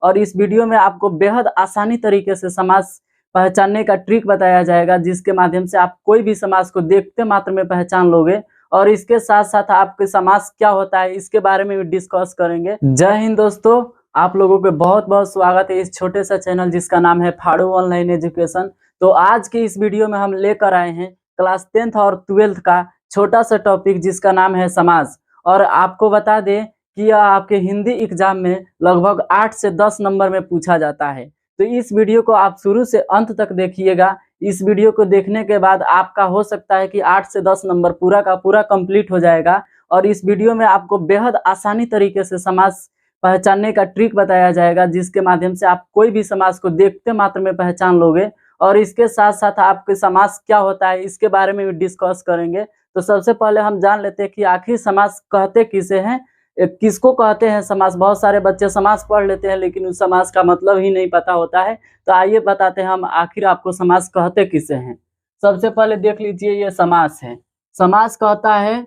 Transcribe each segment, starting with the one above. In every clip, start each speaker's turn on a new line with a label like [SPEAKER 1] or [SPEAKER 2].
[SPEAKER 1] और इस वीडियो में आपको बेहद आसानी तरीके से समास पहचानने का ट्रिक बताया जाएगा, जिसके माध्यम से आप कोई भी समास को देखते मात्र में पहचान लोगे। और इसके साथ साथ आपके समास क्या होता है इसके बारे में भी डिस्कस करेंगे। जय हिंद दोस्तों, आप लोगों के बहुत बहुत स्वागत है इस छोटे सा चैनल जिसका नाम है फाड़ू ऑनलाइन एजुकेशन। तो आज की इस वीडियो में हम लेकर आए हैं क्लास 10th और 12th का छोटा सा टॉपिक जिसका नाम है समास। और आपको बता दें कि यह आपके हिंदी एग्जाम में लगभग 8 से 10 नंबर में पूछा जाता है। तो इस वीडियो को आप शुरू से अंत तक देखिएगा। इस वीडियो को देखने के बाद आपका हो सकता है कि 8 से 10 नंबर पूरा का पूरा कंप्लीट हो जाएगा। और इस वीडियो में आपको बेहद आसानी तरीके से समास पहचानने का ट्रिक बताया जाएगा, जिसके माध्यम से आप कोई भी समास को देखते मात्र में पहचान लोगे। और इसके साथ साथ आपके समास क्या होता है इसके बारे में भी डिस्कस करेंगे। तो सबसे पहले हम जान लेते हैं कि आखिर समास कहते किसे हैं, किसको कहते हैं समास। बहुत सारे बच्चे समास पढ़ लेते हैं लेकिन उस समास का मतलब ही नहीं पता होता है। तो आइए बताते हैं हम आखिर आपको समास कहते किसे हैं। सबसे पहले देख लीजिए, ये समास है। समास कहता है,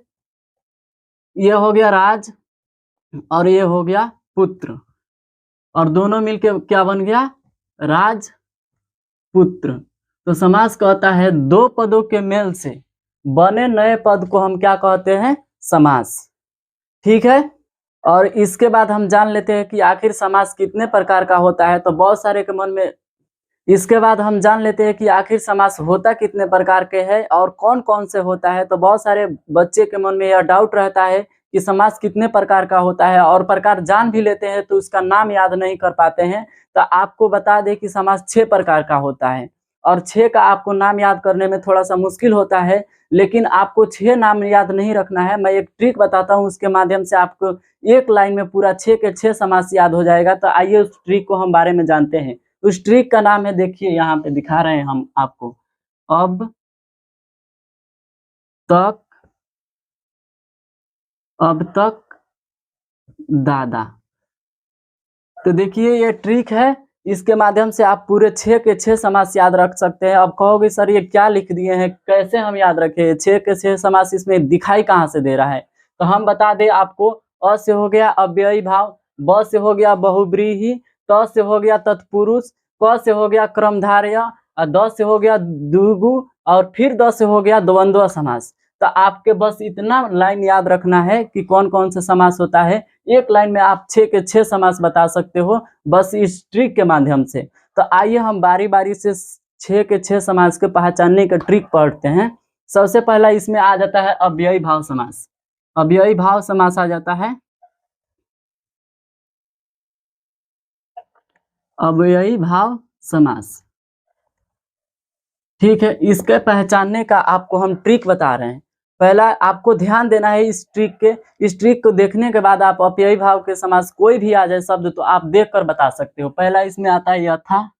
[SPEAKER 1] ये हो गया राज और ये हो गया पुत्र, और दोनों मिलके क्या बन गया, राज पुत्र। तो समास कहता है दो पदों के मेल से बने नए पद को हम क्या कहते हैं, समास। ठीक है। और इसके बाद हम जान लेते हैं कि आखिर समास कितने प्रकार का होता है। तो बहुत सारे के मन में इसके बाद हम जान लेते हैं कि आखिर समास होता कितने प्रकार के हैं और कौन कौन से होता है। तो बहुत सारे बच्चे के मन में यह डाउट रहता है कि समास कितने प्रकार का होता है, और प्रकार जान भी लेते हैं तो उसका नाम याद नहीं कर पाते हैं। तो आपको बता दें कि समास 6 प्रकार का होता है, और 6 का आपको नाम याद करने में थोड़ा सा मुश्किल होता है। लेकिन आपको 6 नाम याद नहीं रखना है, मैं एक ट्रिक बताता हूँ, उसके माध्यम से आपको एक लाइन में पूरा 6 के 6 समास याद हो जाएगा। तो आइए उस ट्रिक को हम बारे में जानते हैं। उस ट्रिक का नाम है, देखिए यहाँ पे दिखा रहे हैं हम आपको, अब तक, अब तक दादा। तो देखिए ये ट्रिक है, इसके माध्यम से आप पूरे 6 के 6 समास याद रख सकते हैं। अब कहोगे सर ये क्या लिख दिए हैं, कैसे हम याद रखें, 6 के 6 समास इसमें दिखाई कहाँ से दे रहा है। तो हम बता दें आपको, अ से हो गया अव्ययी भाव, ब से हो गया बहुब्रीहि, त से हो गया तत्पुरुष, क से हो गया क्रमधारय, और द से हो गया द्विगु, और फिर द से हो गया द्वंद्व समास। तो आपके बस इतना लाइन याद रखना है कि कौन कौन सा समास होता है। एक लाइन में आप 6 के 6 समास बता सकते हो बस इस ट्रिक के माध्यम से। तो आइए हम बारी बारी से 6 के 6 समास के पहचानने का ट्रिक पढ़ते हैं। सबसे पहला इसमें आ जाता है अव्ययी भाव समास। अव्ययी भाव समास आ जाता है, अव्ययी भाव समास। ठीक है, इसके पहचानने का आपको हम ट्रिक बता रहे हैं। पहला आपको ध्यान देना है इस ट्रिक के, इस ट्रिक को देखने के बाद आप अव्ययी भाव के समास कोई भी आ जाए शब्द तो आप देखकर बता सकते हो। पहला इसमें आता है यथा,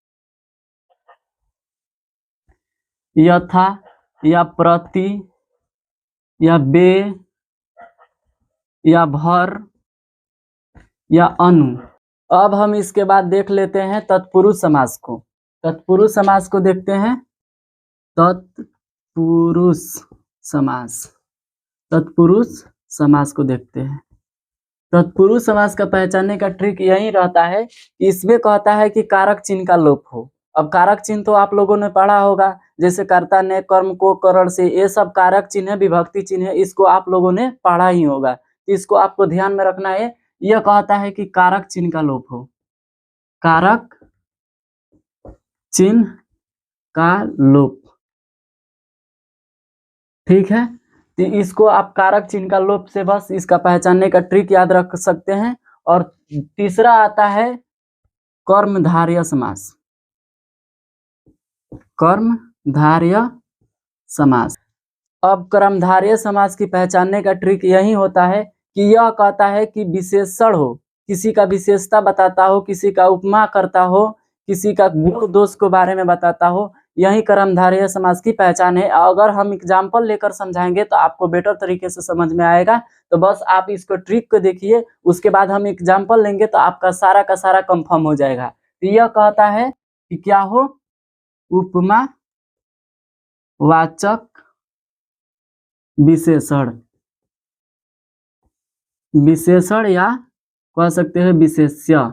[SPEAKER 1] यथा या प्रति या बे या भर या अनु। अब हम इसके बाद देख लेते हैं तत्पुरुष समास को। तत्पुरुष समास को देखते हैं, तत्पुरुष समास, तत्पुरुष समास को देखते हैं। तत्पुरुष समास का पहचानने का ट्रिक यही रहता है कि इसमें कहता है कि कारक चिन्ह का लोप हो। अब कारक चिन्ह तो आप लोगों ने पढ़ा होगा, जैसे कर्ता ने, कर्म को, करण से, ये सब कारक चिन्ह है, विभक्ति चिन्ह है, इसको आप लोगों ने पढ़ा ही होगा। इसको आपको ध्यान में रखना है। यह कहता है कि कारक चिन्ह का लोप हो, कारक चिन्ह का लोप। ठीक है, तो इसको आप कारक चिन्ह का लोप से बस इसका पहचानने का ट्रिक याद रख सकते हैं। और तीसरा आता है कर्मधारय समास, कर्मधारय समास। अब कर्मधारय समास की पहचानने का ट्रिक यही होता है कि यह कहता है कि विशेषण हो, किसी का विशेषता बताता हो, किसी का उपमा करता हो, किसी का गुण दोष के बारे में बताता हो, यही कर्मधारय समास की पहचान है। अगर हम एग्जाम्पल लेकर समझाएंगे तो आपको बेटर तरीके से समझ में आएगा। तो बस आप इसको ट्रिक को देखिए, उसके बाद हम एग्जाम्पल लेंगे तो आपका सारा का सारा कंफर्म हो जाएगा। तो यह कहता है कि क्या हो, उपमा वाचक विशेषण, विशेषण या कह सकते हैं विशेष्य,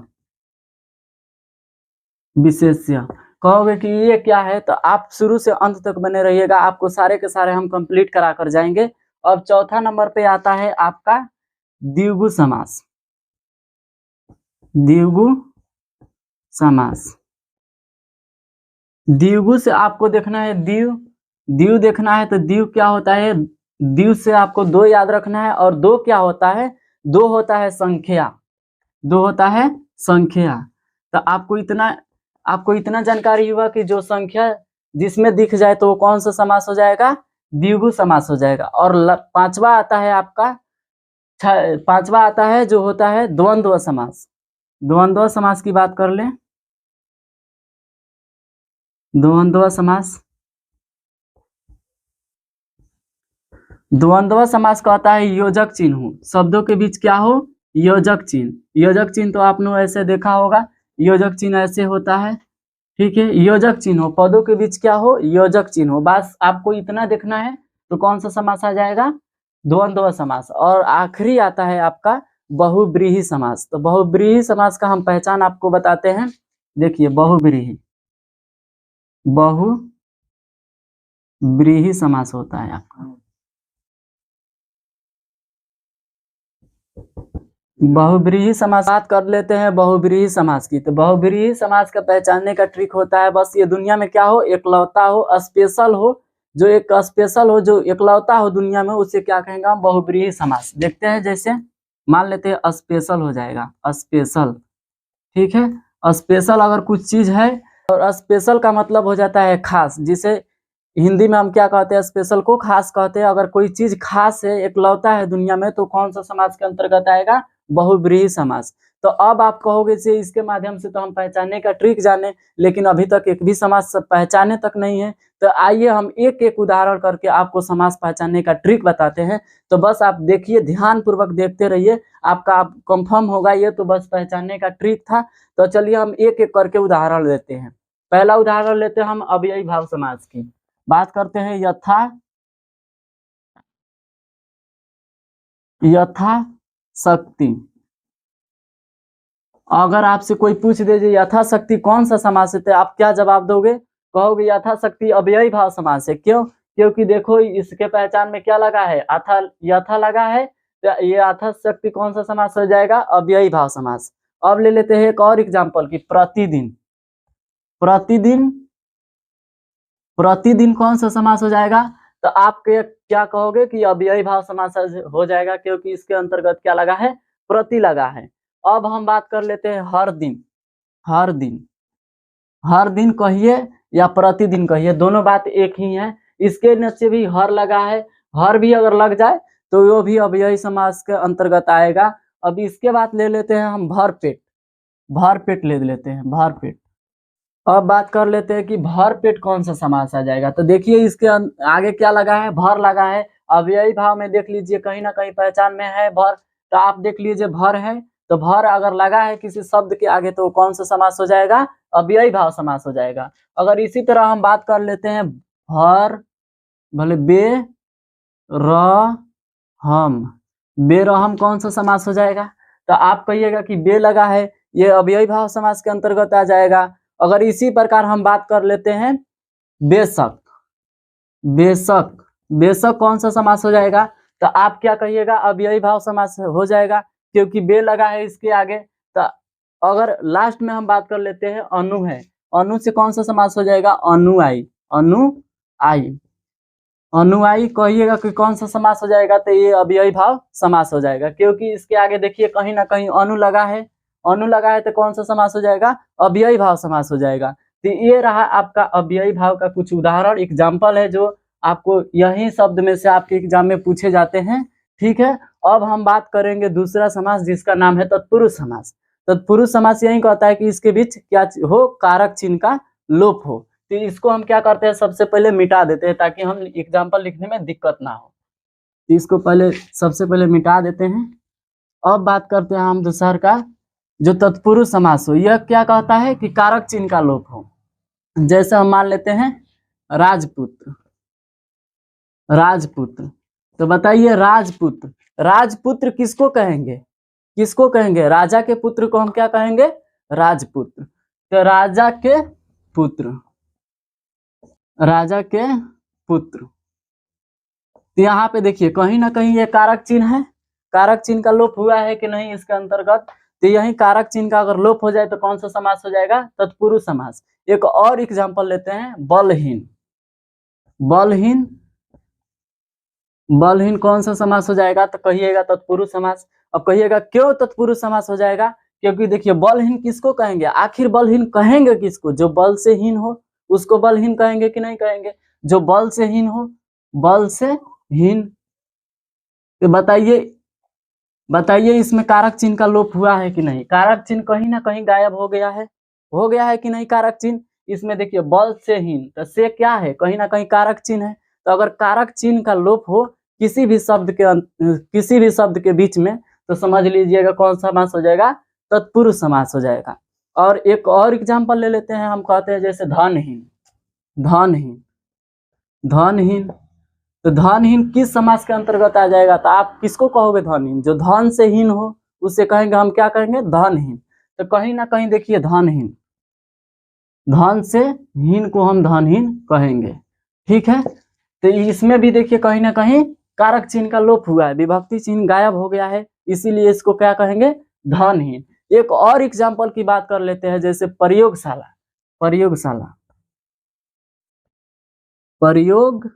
[SPEAKER 1] विशेष्य कहोगे कि ये क्या है, तो आप शुरू से अंत तक बने रहिएगा, आपको सारे के सारे हम कंप्लीट करा कर जाएंगे। अब चौथा नंबर पे आता है आपका द्विगु समास। द्विगु समास, द्विगु से आपको देखना है द्विव, द्विव देखना है तो द्विव क्या होता है, द्विव से आपको दो याद रखना है, और दो क्या होता है, दो होता है संख्या, दो होता है संख्या। तो आपको इतना जानकारी हुआ कि जो संख्या जिसमें दिख जाए तो वो कौन सा समास हो जाएगा, द्विगु समास हो जाएगा। और पांचवा आता है आपका, पांचवा आता है जो होता है द्वंद्व समास। द्वंद्व समास की बात कर लें, द्वंद्व समास, द्वंद्व समास कहता है योजक चिन्ह हो, शब्दों के बीच क्या हो, योजक चिन्ह। योजक चिन्ह तो आपने ऐसे देखा होगा, योजक चिन्ह ऐसे होता है, ठीक है। योजक चिन्ह हो, पदों के बीच क्या हो, योजक चिन्ह हो, बस आपको इतना देखना है तो कौन सा समास आ जाएगा, द्वंद्व समास। और आखिरी आता है आपका बहुव्रीहि समास। तो बहुव्रीहि समास का हम पहचान आपको बताते हैं। देखिए बहुव्रीहि, बहुव्रीहि समास होता है आपका, बहुव्रीहि समास। बात कर लेते हैं बहुव्रीहि समास की। तो बहुव्रीहि समास का पहचानने का ट्रिक होता है, बस ये दुनिया में क्या हो, एकलौता हो, स्पेशल हो, जो एक स्पेशल हो, जो एकलौता हो दुनिया में, उसे क्या कहेंगे हम, बहुव्रीहि समास। देखते हैं, जैसे मान लेते हैं स्पेशल हो जाएगा, स्पेशल, ठीक है। स्पेशल अगर कुछ चीज है, और स्पेशल का मतलब हो जाता है खास, जिसे हिंदी में हम क्या कहते हैं, स्पेशल को खास कहते हैं। अगर कोई चीज खास है, एकलौता है दुनिया में, तो कौन सा समास के अंतर्गत आएगा, बहुव्रीहि समास। तो अब आप कहोगे से इसके माध्यम से तो हम पहचानने का ट्रिक जाने, लेकिन अभी तक एक भी समास पहचाने तक नहीं है। तो आइए हम एक एक उदाहरण करके आपको समास पहचानने का ट्रिक बताते हैं। तो बस आप देखिए, ध्यान पूर्वक देखते रहिए, आपका आप कंफर्म होगा। ये तो बस पहचानने का ट्रिक था। तो चलिए हम एक एक करके उदाहरण लेते हैं। पहला उदाहरण लेते हैं हम अव्ययी भाव समास की। बात करते हैं यथा, यथाशक्ति। अगर आपसे कोई पूछ दे यथाशक्ति कौन सा समास है, तो आप क्या जवाब दोगे, कहोगे यथाशक्ति अव्ययी भाव समास है। क्यों, क्योंकि देखो इसके पहचान में क्या लगा है, अथा, यथा लगा है, तो ये यथाशक्ति कौन सा समास हो जाएगा, अव्ययी भाव समास। अब ले लेते हैं एक और एग्जांपल की, प्रतिदिन। प्रतिदिन, प्रतिदिन कौन सा समास हो जाएगा, तो आप क्या कहोगे कि अव्ययी भाव समास हो जाएगा, क्योंकि इसके अंतर्गत क्या लगा है, प्रति लगा है। अब हम बात कर लेते हैं हर दिन। हर दिन, हर दिन कहिए या प्रतिदिन कहिए, दोनों बात एक ही है। इसके नीचे भी हर लगा है, हर भी अगर लग जाए तो वो भी अव्ययी समास के अंतर्गत आएगा। अब इसके बाद ले लेते हैं हम भरपेट। भरपेट ले लेते हैं, भरपेट। अब बात कर लेते हैं कि भरपेट कौन सा समास आ जाएगा। तो देखिए इसके आगे क्या लगा है, भर लगा है। अव्ययी भाव में देख लीजिए कहीं ना कहीं पहचान में है भर, तो आप देख लीजिए भर है, तो भर अगर लगा है किसी शब्द के आगे तो कौन सा समास हो जाएगा, अव्ययी भाव समास हो जाएगा। अगर इसी तरह हम बात कर लेते हैं भर, भले बे रहम, बेरहम कौन सा समास हो जाएगा, तो आप कहिएगा कि बे लगा है, ये अव्ययी भाव समास के अंतर्गत आ जाएगा। अगर इसी प्रकार हम बात कर लेते हैं बेशक, बेशक, बेशक कौन सा समास हो जाएगा, तो आप क्या कहिएगा, अव्ययी भाव समास हो जाएगा, क्योंकि बे लगा है इसके आगे। तो अगर लास्ट में हम बात कर लेते हैं अनु है, अनु से कौन सा समास हो जाएगा, अनुयायी, अनुयायी, अनुयायी कहिएगा कि कौन सा समास हो जाएगा, तो ये अव्ययी भाव समास हो जाएगा, क्योंकि इसके आगे देखिए कहीं ना कहीं अनु लगा है, अनु लगा है तो कौन सा समास हो जाएगा, अव्ययी भाव समास हो जाएगा। तो ये रहा आपका अव्ययी भाव का कुछ उदाहरण, एग्जाम्पल है, जो आपको यही शब्द में से आपके एग्जाम में पूछे जाते हैं, ठीक है। अब हम बात करेंगे दूसरा समास, जिसका नाम है तत्पुरुष समास। तत्पुरुष समास यही कहता है कि इसके बीच क्या हो, कारक चिन्ह का लोप हो। तो इसको हम क्या करते हैं, सबसे पहले मिटा देते हैं, ताकि हम एग्जाम्पल लिखने में दिक्कत ना हो। तो इसको पहले सबसे पहले मिटा देते हैं। अब बात करते हैं हम दूसर का, जो तत्पुरुष समास हो, यह क्या कहता है कि कारक चिन्ह का लोप हो। जैसे हम मान लेते हैं राजपुत्र, राजपुत्र। तो बताइए राजपुत्र, राजपुत्र किसको कहेंगे, किसको कहेंगे, राजा के पुत्र को हम क्या कहेंगे, राजपुत्र। तो राजा के पुत्र, राजा के पुत्र। तो यहाँ पे देखिए कहीं ना कहीं ये कारक चिन्ह है, कारक चिन्ह का लोप हुआ है कि नहीं इसके अंतर्गत। तो यही कारक चिन्ह का अगर लोप हो जाए तो कौन सा समास हो जाएगा, तत्पुरुष समास। एक और एग्जांपल लेते हैं, बलहीन। बलहीन, बलहीन कौन सा समास हो जाएगा, तो कहिएगा तत्पुरुष समास। अब कहिएगा क्यों तत्पुरुष समास हो जाएगा, क्योंकि देखिए बलहीन किसको कहेंगे, आखिर बलहीन कहेंगे किसको, जो बल से हीन हो उसको बलहीन कहेंगे कि नहीं कहेंगे, जो बल से हीन हो, बल से हीन। तो बताइए इसमें कारक चिन्ह का लोप हुआ है कि नहीं, कारक चिन्ह कहीं ना कहीं गायब हो गया है कि नहीं कारक चिन्ह। इसमें देखिए बल से हीन, तो से क्या है, कहीं ना कहीं कारक चिन्ह है। तो अगर कारक चिन्ह का लोप हो किसी भी शब्द के बीच में, तो समझ लीजिएगा कौन सा समास हो जाएगा, तत्पुरुष समास हो जाएगा। और एक और एग्जांपल ले लेते हैं, हम कहते हैं जैसे धनहीन। धनहीन, धनहीन, तो धनहीन किस समास के अंतर्गत आ जाएगा, तो आप किसको कहोगे धनहीन, जो धन से हीन हो उसे कहेंगे हम क्या कहेंगे, धनहीन। तो कहीं ना कहीं देखिए धनहीन, धन से हीन को हम धनहीन कहेंगे, ठीक है। तो इसमें भी देखिए कहीं ना कहीं कारक चिन्ह का लोप हुआ है, विभक्ति चिन्ह गायब हो गया है, इसीलिए इसको क्या कहेंगे, धनहीन। एक और एग्जाम्पल की बात कर लेते हैं, जैसे प्रयोगशाला। प्रयोगशाला, प्रयोगशाला।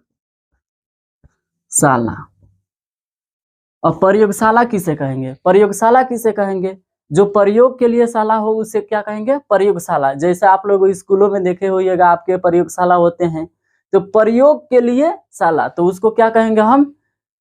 [SPEAKER 1] और प्रयोगशाला किसे कहेंगे, प्रयोगशाला किसे कहेंगे, जो प्रयोग के लिए शाला हो उसे क्या कहेंगे, प्रयोगशाला। जैसे आप लोग स्कूलों में देखे होइएगा, आपके प्रयोगशाला होते हैं, तो प्रयोग के लिए शाला, तो उसको क्या कहेंगे हम,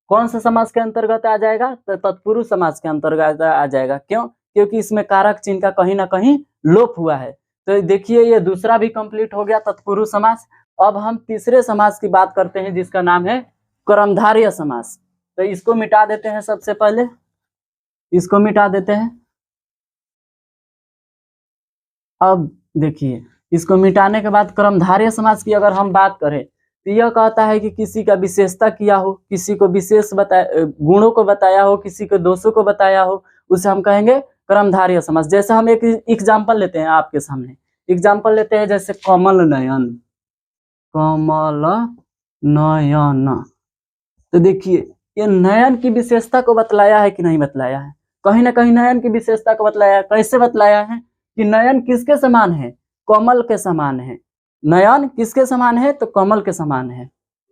[SPEAKER 1] कौन सा समास के अंतर्गत आ जाएगा, तो तत्पुरुष समास के अंतर्गत आ जाएगा। क्यों, क्योंकि इसमें कारक चिन्ह का कहीं ना कहीं लोप हुआ है। तो देखिए ये दूसरा भी कंप्लीट हो गया, तत्पुरुष समास। अब हम तीसरे समास की बात करते हैं, जिसका नाम है कर्मधारय समास। तो इसको मिटा देते हैं, सबसे पहले इसको मिटा देते हैं। अब देखिए इसको मिटाने के बाद कर्मधारय समास की अगर हम बात करें, तो यह कहता है कि किसी का विशेषता किया हो, किसी को विशेष गुणों को बताया हो, किसी को दोषों को बताया हो, उसे हम कहेंगे कर्मधारय समास। जैसे हम एक एग्जाम्पल लेते हैं, आपके सामने एग्जाम्पल लेते हैं, जैसे कमल नयन। कमल नयन, तो देखिए ये नयन की विशेषता को बतलाया है कि नहीं बतलाया है, कहीं ना कहीं नयन की विशेषता को बतलाया है। कैसे बतलाया है कि नयन किसके समान है, कमल के समान है। नयन किसके समान है, तो कमल के समान है।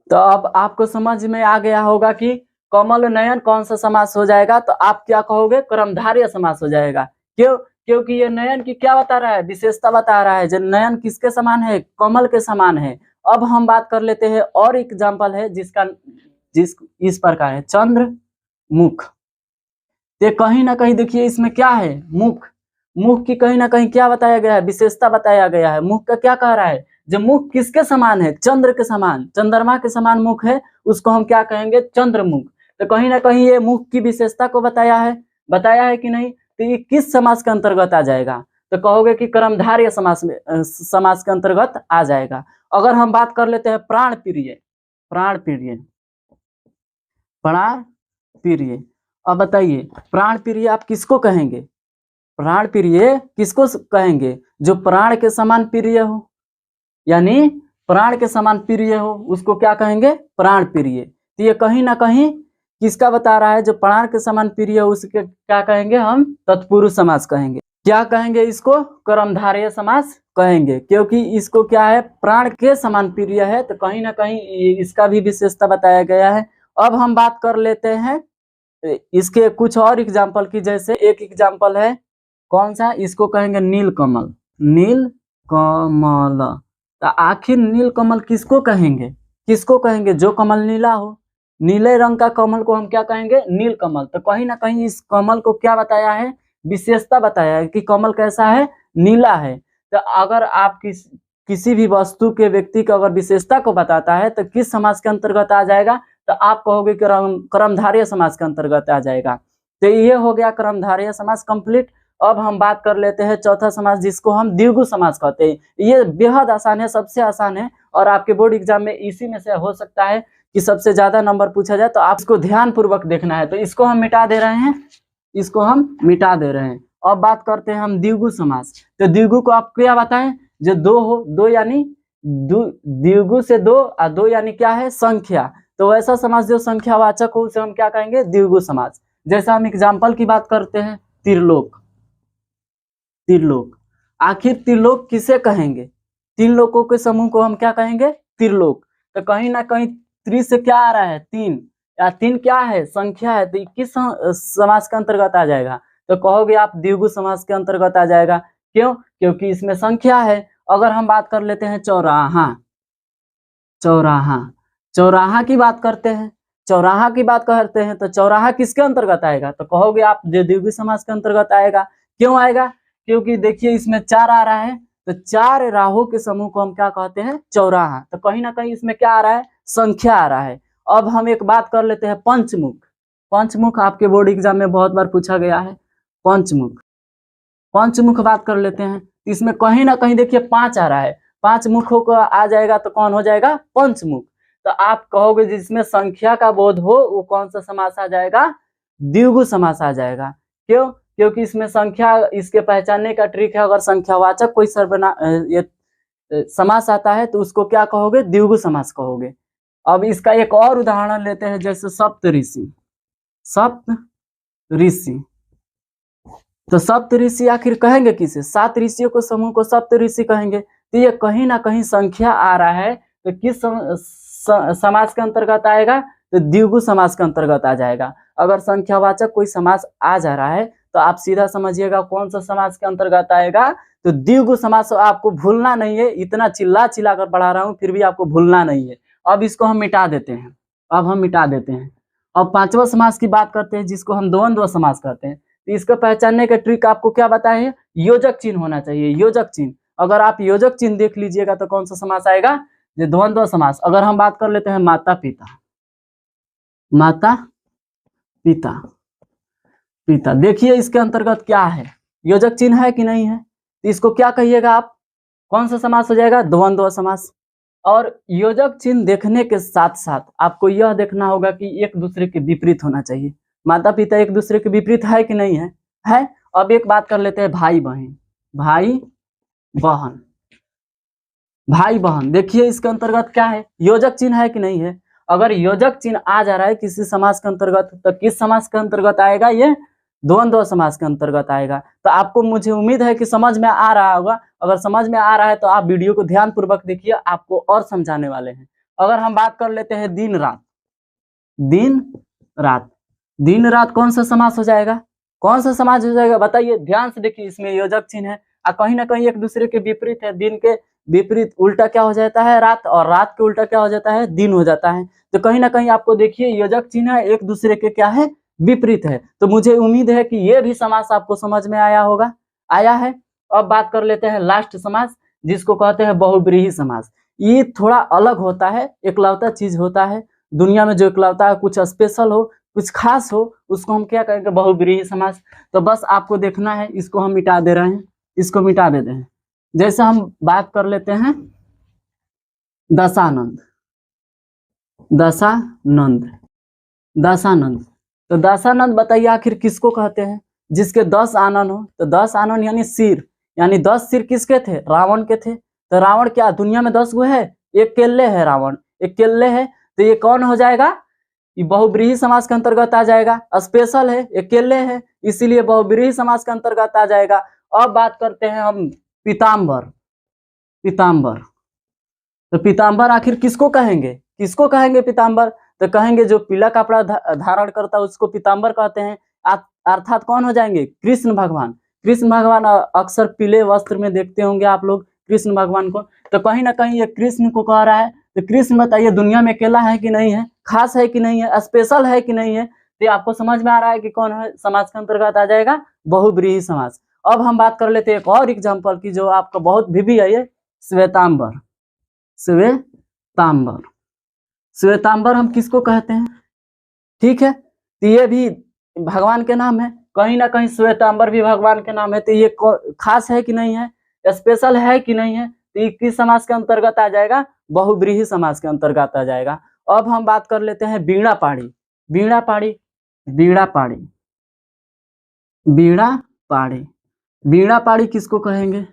[SPEAKER 1] तो अब आपको समझ में आ गया होगा कि कमल नयन कौन सा समास हो जाएगा, तो आप क्या कहोगे, कर्मधारय समास हो जाएगा। क्यों, क्योंकि ये नयन की क्या बता रहा है, विशेषता बता रहा है, जो नयन किसके समान है, कमल के समान है। अब हम बात कर लेते हैं और एग्जाम्पल है इस प्रकार है, चंद्र मुख। तो कहीं ना कहीं देखिए इसमें क्या है, मुख, मुख की कहीं ना कहीं क्या बताया गया है, विशेषता बताया गया है। मुख का क्या कह रहा है, जो मुख किसके समान है, चंद्र के समान, चंद्रमा के समान मुख है, उसको हम क्या कहेंगे, चंद्रमुख। तो कहीं ना कहीं ये मुख की विशेषता को बताया है कि नहीं। तो ये किस समास के अंतर्गत आ जाएगा, तो कहोगे कि कर्मधारय समास के अंतर्गत आ जाएगा। अगर हम बात कर लेते हैं प्राण प्रिय, प्राण प्रिय, प्राण प्रिय। अब बताइए प्राण प्रिय आप किसको कहेंगे, प्राण प्रिय किसको कहेंगे, जो प्राण के समान प्रिय हो, यानी प्राण के समान प्रिय हो, उसको क्या कहेंगे, प्राण प्रिय। तो ये कहीं ना कहीं किसका बता रहा है, जो प्राण के समान प्रिय हो उसके क्या कहेंगे हम, तत्पुरुष समास कहेंगे। क्या कहेंगे इसको, कर्मधारय समास कहेंगे, क्योंकि इसको क्या है, प्राण के समान प्रिय है, तो कहीं ना कहीं इसका भी विशेषता बताया गया है। अब हम बात कर लेते हैं इसके कुछ और एग्जाम्पल की। जैसे एक एग्जाम्पल है कौन सा, इसको कहेंगे नीलकमल। नीलकमल, तो आखिर नीलकमल किसको कहेंगे, जो कमल नीला हो, नीले रंग का कमल को हम क्या कहेंगे, नीलकमल। तो कहीं ना कहीं इस कमल को क्या बताया है, विशेषता बताया है कि कमल कैसा है, नीला है। तो अगर आप किसी भी वस्तु के व्यक्ति को अगर विशेषता को बताता है तो किस समास के अंतर्गत आ जाएगा, तो आप कहोगे कर्मधारय समास के अंतर्गत आ जाएगा। तो ये हो गया कर्मधारय समास कंप्लीट। अब हम बात कर लेते हैं चौथा समास, जिसको हम द्विगु समास कहते हैं। ये बेहद आसान है, सबसे आसान है, और आपके बोर्ड एग्जाम में इसी में से हो सकता है कि सबसे ज्यादा नंबर पूछा जाए, तो आप इसको ध्यान पूर्वक देखना है। तो इसको हम मिटा दे रहे हैं, अब बात करते हैं हम द्विगु समास। तो द्विगु को आप क्या बताएं, जो दो हो, दो यानी द्विगु से दो, और दो यानी क्या है, संख्या। तो वैसा समास जो संख्यावाचक हो उसे हम क्या कहेंगे, द्विगु समास। जैसा हम एग्जाम्पल की बात करते हैं, त्रिलोक। त्रिलोक, आखिर त्रिलोक किसे कहेंगे, तीन लोगों के समूह को हम क्या कहेंगे, त्रिलोक। तो कहीं ना कहीं त्रि से क्या आ रहा है, तीन, या तीन क्या है, संख्या है, तो किस समास के अंतर्गत आ जाएगा, तो कहोगे आप द्विगु समास के अंतर्गत आ जाएगा। क्यों, क्योंकि इसमें संख्या है। अगर हम बात कर लेते हैं चौराहा, चौराहा, चौराहा की बात करते हैं, चौराहा की बात करते हैं, तो चौराहा किसके अंतर्गत आएगा, तो कहोगे आप द्विगु समास के अंतर्गत आएगा। क्यों आएगा, क्योंकि देखिए इसमें चार आ रहा है, तो चार राहों के समूह को हम क्या कहते हैं, चौराहा। तो कहीं ना कहीं इसमें क्या आ रहा है, संख्या आ रहा है। अब हम एक बात कर लेते हैं पंचमुख। पंचमुख आपके बोर्ड एग्जाम में बहुत बार पूछा गया है, पंचमुख। पंचमुख बात कर लेते हैं, इसमें कहीं ना कहीं देखिए पांच आ रहा है, पांच मुखों का आ जाएगा तो कौन हो जाएगा, पंचमुख। तो आप कहोगे जिसमें संख्या का बोध हो वो कौन सा समास आ जाएगा, द्विगु समास आ जाएगा। क्यों, क्योंकि इसमें संख्या, इसके पहचानने का ट्रिक है, अगर संख्यावाचक कोई समास आता है तो उसको क्या कहोगे, द्विगु समास कहोगे। अब इसका एक और उदाहरण लेते हैं, जैसे सप्तऋषि। सप्तऋषि, तो सप्तऋषि आखिर कहेंगे किसे, सात ऋषियों को समूह को सप्तऋषि कहेंगे। तो ये कहीं ना कहीं संख्या आ रहा है, तो किस समास के अंतर्गत आएगा, तो द्विगु समास के अंतर्गत आ जाएगा। अगर संख्यावाचक कोई समास आ जा रहा है तो आप सीधा समझिएगा कौन सा समास के अंतर्गत आएगा, तो द्विगु समास। आपको भूलना नहीं है, इतना चिल्ला चिल्ला कर पढ़ा रहा हूं फिर भी आपको भूलना नहीं है। अब इसको हम मिटा देते हैं, अब हम मिटा देते हैं। अब पांचवा समास की बात करते हैं, जिसको हम द्वंद्व समास कहते हैं। तो इसको पहचानने का ट्रिक आपको क्या बताए हैं, योजक चिन्ह होना चाहिए, योजक चिन्ह। अगर आप योजक चिन्ह देख लीजिएगा तो कौन सा समास आएगा, ये द्वंद्व समास। अगर हम बात कर लेते हैं माता पिता, माता पिता, पिता, देखिए इसके अंतर्गत क्या है, योजक चिन्ह है कि नहीं है, तो इसको क्या कहिएगा आप, कौन सा समास हो जाएगा, द्वंद्व समास। और योजक चिन्ह देखने के साथ साथ आपको यह देखना होगा कि एक दूसरे के विपरीत होना चाहिए। माता पिता एक दूसरे के विपरीत है कि नहीं है, है। अब एक बात कर लेते हैं भाई बहन, भाई बहन, भाई बहन, देखिए इसके अंतर्गत क्या है, योजक चिन्ह है कि नहीं है। अगर योजक चिन्ह आ जा रहा है किसी समास के अंतर्गत, तो किस समास के अंतर्गत आएगा, ये द्वंद्व समास के अंतर्गत आएगा। तो आपको, मुझे उम्मीद है कि समझ में आ रहा होगा। अगर समझ में आ रहा है तो आप वीडियो को ध्यान पूर्वक देखिए, आपको और समझाने वाले हैं। अगर हम बात कर लेते हैं दिन रात, दिन रात, दिन रात कौन सा समास हो जाएगा, कौन सा समास हो जाएगा, बताइए, ध्यान से देखिए, इसमें योजक चिन्ह है और कहीं ना कहीं एक दूसरे के विपरीत है। दिन के विपरीत उल्टा क्या हो जाता है, रात, और रात के उल्टा क्या हो जाता है, दिन हो जाता है। तो कहीं ना कहीं आपको देखिए योजक चिन्ह है, एक दूसरे के क्या है, विपरीत है। तो मुझे उम्मीद है कि ये भी समास आपको समझ में आया होगा, आया है। अब बात कर लेते हैं लास्ट समास, जिसको कहते हैं बहुब्रीहि समास। ये थोड़ा अलग होता है, एकलौता चीज होता है दुनिया में, जो एकलौता है, कुछ स्पेशल हो, कुछ खास हो, उसको हम क्या कहेंगे, बहुब्रीहि समास। तो बस आपको देखना है, इसको हम मिटा दे रहे हैं, इसको मिटा देते हैं। जैसे हम बात कर लेते हैं दशानंद, दशानंद, दशानंद। तो दशानंद बताइए आखिर किसको कहते हैं, जिसके 10 आनन हो। तो 10 आनन यानी सिर, यानी 10 सिर किसके थे, रावण के थे। तो रावण क्या दुनिया में 10 गो है, एक केल्ले है, रावण एक केल्ले है। तो ये कौन हो जाएगा, ये बहुब्रीहि समास के अंतर्गत आ जाएगा, स्पेशल है, अकेले है, इसीलिए बहुब्रीहि समास के अंतर्गत आ जाएगा। अब बात करते हैं हम पीताम्बर, पीताम्बर। तो पीताम्बर आखिर किसको कहेंगे, किसको कहेंगे पीताम्बर, तो कहेंगे जो पीला कपड़ा धारण करता है उसको पीताम्बर कहते हैं। अर्थात कौन हो जाएंगे, कृष्ण भगवान। कृष्ण भगवान अक्सर पीले वस्त्र में देखते होंगे आप लोग कृष्ण भगवान को। तो कहीं ना कहीं ये कृष्ण को कह रहा है। तो कृष्ण बताइए दुनिया में अकेला है कि नहीं है, खास है कि नहीं है, स्पेशल है कि नहीं है। तो आपको समझ में आ रहा है कि कौन है समाज के अंतर्गत आ जाएगा, बहुब्रीहि समास। अब हम बात कर लेते हैं एक और एग्जाम्पल की, जो आपका बहुत भी है, ये श्वेतांबर, श्वेतांबर। श्वेतांबर हम किसको कहते हैं, ठीक है, तो ये भी भगवान के नाम है, कहीं ना कहीं श्वेतांबर भी भगवान के नाम है। तो ये खास है कि नहीं है, स्पेशल है कि नहीं है, तो ये किस समास के अंतर्गत आ जाएगा, बहुब्रीहि समास के अंतर्गत आ जाएगा। अब हम बात कर लेते हैं बीणा पाणी, बीणा पाणी, बीणा पाणी, बीणा पाड़ी। वीणा पाड़ी किसको कहेंगे?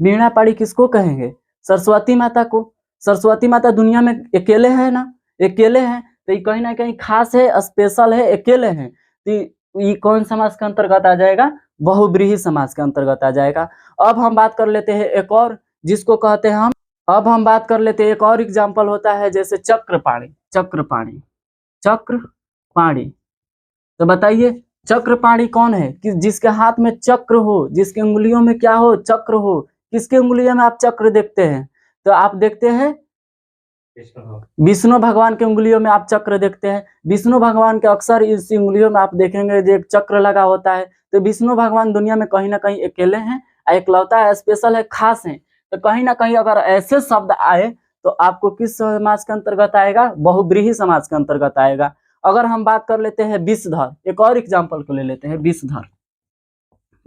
[SPEAKER 1] वीणा पाड़ी किसको कहेंगे? सरस्वती माता को। सरस्वती माता दुनिया में अकेले है ना, अकेले हैं, तो ये कहीं ना कहीं खास है, स्पेशल है, अकेले हैं, तो ये कौन समाज के अंतर्गत आ जाएगा? बहुब्रीहि समाज के अंतर्गत आ जाएगा। अब हम बात कर लेते हैं एक और, जिसको कहते हैं हम, अब हम बात कर लेते हैं एक और एग्जाम्पल होता है जैसे चक्रपाणी। चक्रपाणी, चक्रपाणी, तो बताइए चक्रपाणी कौन है? कि जिसके हाथ में चक्र हो, जिसके उंगलियों में क्या हो? चक्र हो। किसके उंगलियों में आप चक्र देखते हैं? तो आप देखते हैं विष्णु भगवान के उंगलियों में आप चक्र देखते हैं। विष्णु भगवान के अक्सर इस उंगलियों में आप देखेंगे जो एक चक्र लगा होता है। तो विष्णु भगवान दुनिया में कहीं ना कहीं अकेले हैं, एकलौता है, स्पेशल है, खास है। तो कहीं ना कहीं अगर ऐसे शब्द आए तो आपको किस समाज के अंतर्गत आएगा? बहुब्रीहि समाज के अंतर्गत आएगा। अगर हम बात कर लेते हैं विषधर, एक और एग्जाम्पल को ले लेते हैं, विषधर।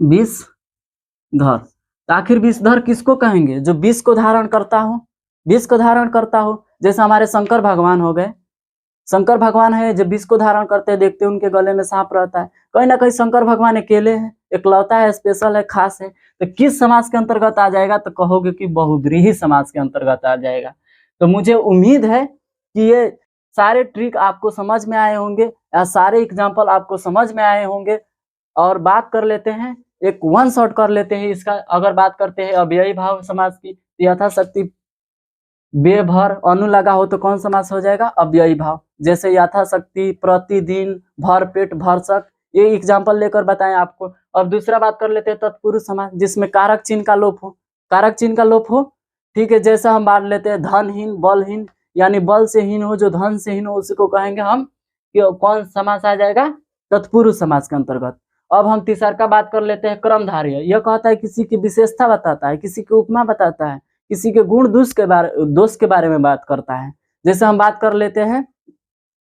[SPEAKER 1] विषधर, तो आखिर विषधर किसको कहेंगे? जो विष को धारण करता हो, विष को धारण करता हो। जैसे हमारे शंकर भगवान हो गए, शंकर भगवान है जब विष को धारण करते हैं, देखते हैं उनके गले में सांप रहता है। कहीं ना कहीं शंकर भगवान अकेले हैं, एकलौता है, स्पेशल है, खास है। तो किस समाज के अंतर्गत आ जाएगा? तो कहोगे कि बहुब्रीहि समाज के अंतर्गत आ जाएगा। तो मुझे उम्मीद है कि ये सारे ट्रिक आपको समझ में आए होंगे, या सारे एग्जाम्पल आपको समझ में आए होंगे। और बात कर लेते हैं, एक वन शॉट कर लेते हैं इसका। अगर बात करते हैं अव्ययी भाव समाज की, यथाशक्ति बे भर अनु लगा हो तो कौन समास हो जाएगा? अव्ययी भाव। जैसे यथाशक्ति, प्रतिदिन, भर पेट, भरसक, ये एग्जाम्पल लेकर बताएं आपको। अब दूसरा बात कर लेते हैं तत्पुरुष समास, जिसमें कारक चिन्ह का लोप हो, कारक चिन्ह का लोप हो। ठीक है, जैसे हम बात लेते हैं धनहीन, बलहीन, यानी बल से हीन हो, जो धन से हीन हो, उसी को कहेंगे हम कि कौन समास आ जाएगा? तत्पुरुष समास के अंतर्गत। अब हम तीसरा का बात कर लेते हैं क्रमधारय। यह कहता है किसी की विशेषता बताता है, किसी की उपमा बताता है, किसी के गुण दोष के बारे में बात करता है। जैसे हम बात कर लेते हैं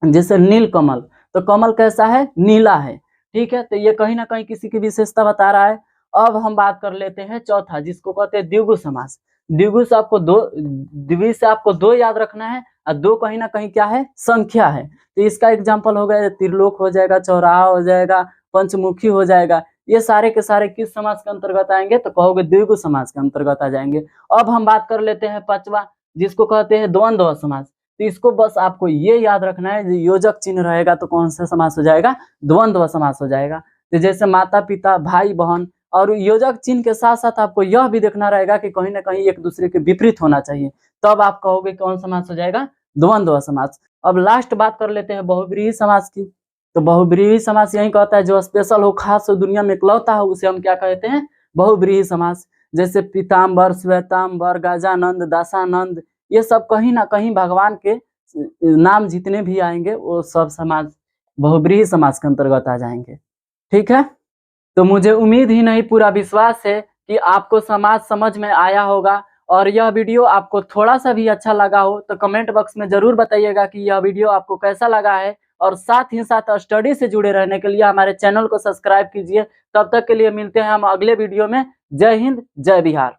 [SPEAKER 1] जैसे नील कमल, तो कमल कैसा है? नीला है। ठीक है, तो ये कहीं ना कहीं किसी की विशेषता बता रहा है। अब हम बात कर लेते हैं चौथा, जिसको कहते हैं द्विगु समास। द्विगु से आपको दो याद रखना है, और दो कहीं ना कहीं क्या है? संख्या है। तो इसका एग्जाम्पल हो गया त्रिलोक हो जाएगा, चौराहा हो जाएगा, पंचमुखी हो जाएगा। ये सारे के सारे किस समाज के अंतर्गत आएंगे? तो कहोगे द्विगु समाज के अंतर्गत आ जाएंगे। अब हम बात कर लेते हैं पांचवा, जिसको कहते हैं द्वंद्व समास। तो इसको बस आपको ये याद रखना है, योजक चिन्ह रहेगा तो कौन सा समास हो जाएगा? द्वंद्व समास हो जाएगा। तो जैसे माता पिता, भाई बहन, और योजक चिन्ह के साथ साथ आपको यह भी देखना रहेगा कि कहीं ना कहीं एक दूसरे के विपरीत होना चाहिए, तब आप कहोगे कौन समास हो जाएगा? द्वंद्व समास। अब लास्ट बात कर लेते हैं बहुब्रीहि समास की। तो बहुब्रीहि समास यही कहता है जो स्पेशल हो, खास हो, दुनिया में इकलौता हो, उसे हम क्या कहते हैं? बहुब्रीहि समास। जैसे पीताम्बर, श्वेताम्बर, गजानंद, दासानंद, ये सब कहीं ना कहीं भगवान के नाम जितने भी आएंगे वो सब समाज बहुब्रीहि समास के अंतर्गत आ जाएंगे। ठीक है, तो मुझे उम्मीद ही नहीं, पूरा विश्वास है कि आपको समाज समझ में आया होगा। और यह वीडियो आपको थोड़ा सा भी अच्छा लगा हो तो कमेंट बॉक्स में जरूर बताइएगा कि यह वीडियो आपको कैसा लगा है। और साथ ही साथ स्टडी से जुड़े रहने के लिए हमारे चैनल को सब्सक्राइब कीजिए। तब तक के लिए मिलते हैं हम अगले वीडियो में। जय हिंद, जय बिहार।